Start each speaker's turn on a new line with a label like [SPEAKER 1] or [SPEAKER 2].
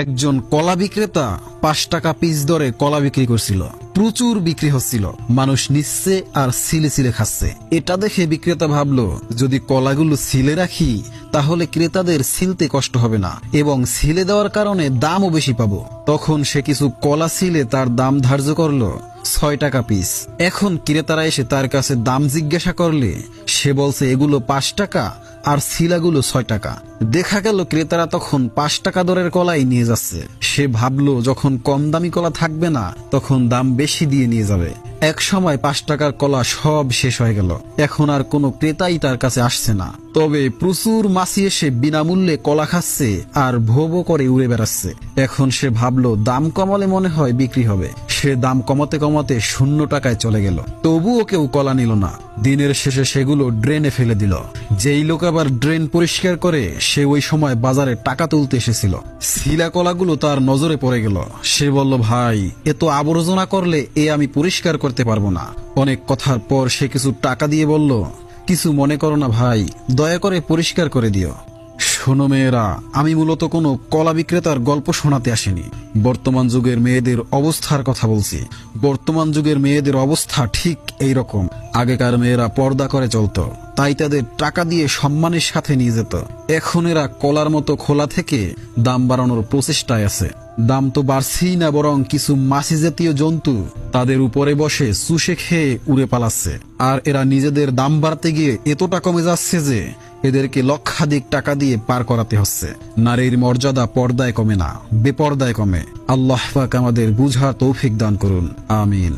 [SPEAKER 1] একজন কলা বিক্রেতা 5 টাকা পিস দরে কলা বিক্রি করছিল। প্রচুর বিক্রি হচ্ছিল, মানুষ নিচ্ছে আর ছিলে ছিলে খাচ্ছে। এটা দেখে বিক্রেতা ভাবলো, যদি কলাগুলো ছিলে রাখি তাহলে ক্রেতাদের ছিলতে কষ্ট হবে না এবং ছিলে দেওয়ার কারণে দামও বেশি পাবো। তখন সে কিছু কলা ছিলে তার দাম ধার্য করলো 6 টাকা পিস। এখন ক্রেতারা এসে তার কাছে দাম জিজ্ঞাসা করলে সে বলছে এগুলো 5 টাকা আর ছিলাগুলো 6 টাকা। দেখা গেল ক্রেতারা তখন 5 টাকা দরের কলাই নিয়ে যাচ্ছে। সে ভাবলো যখন কম দামি কলা থাকবে না তখন দাম বেশি দিয়ে নিয়ে যাবে। এক সময় 5 টাকার কলা সব শেষ হয়ে গেল। এখন আর কোনো ক্রেতাই তার কাছে আসছে না। তবে প্রচুর মাছি এসে বিনামূল্যে কলা খাচ্ছে আর ভো ভো করে উড়ে বেড়াচ্ছে। এখন সে ভাবলো দাম কমালে মনে হয় বিক্রি হবে। সে দাম কমাতে কমাতে 0 টাকায় চলে গেল। তবুও কেউ কলা নিল না। দিনের শেষে সেগুলো ড্রেনে ফেলে দিল। যেই লোক আবার ড্রেন পরিষ্কার করে সে ওই সময় বাজারে টাকা তুলতে এসেছিল। ছিলা কলাগুলো তার নজরে পড়ে গেল। সে বলল, ভাই, এত আবর্জনা করলে আমি পরিষ্কার করতে পারবো না। অনেক কথার পর সে কিছু টাকা দিয়ে বলল, কিছু মনে করো না ভাই, দয়া করে পরিষ্কার করে দিও। শোনো মেয়েরা, আমি মূলত কোনো কলা বিক্রেতার গল্প শোনাতে আসিনি। বর্তমান যুগের মেয়েদের অবস্থার কথা বলছি। বর্তমান যুগের মেয়েদের অবস্থা ঠিক এই রকম। আগেকার মেয়েরা পর্দা করে চলতো, তাই তাদের টাকা দিয়ে সম্মানের সাথে নিয়ে যেত। এখন এরা কলার মতো খোলা থেকে দাম বাড়ানোর প্রচেষ্টায় আছে। দাম তো বাড়ছেই না, বরং কিছু মাছি জাতীয় জন্তু তাদের উপরে বসে চুষে খেয়ে উড়ে পালাচ্ছে। আর এরা নিজেদের দাম বাড়তে গিয়ে এতটা কমে যাচ্ছে যে এদেরকে লক্ষাধিক টাকা দিয়ে পার করাতে হচ্ছে। নারীর মর্যাদা পর্দায় কমে না, বেপর্দায় কমে। আল্লাহ পাক আমাদের বুঝার তৌফিক দান করুন, আমিন।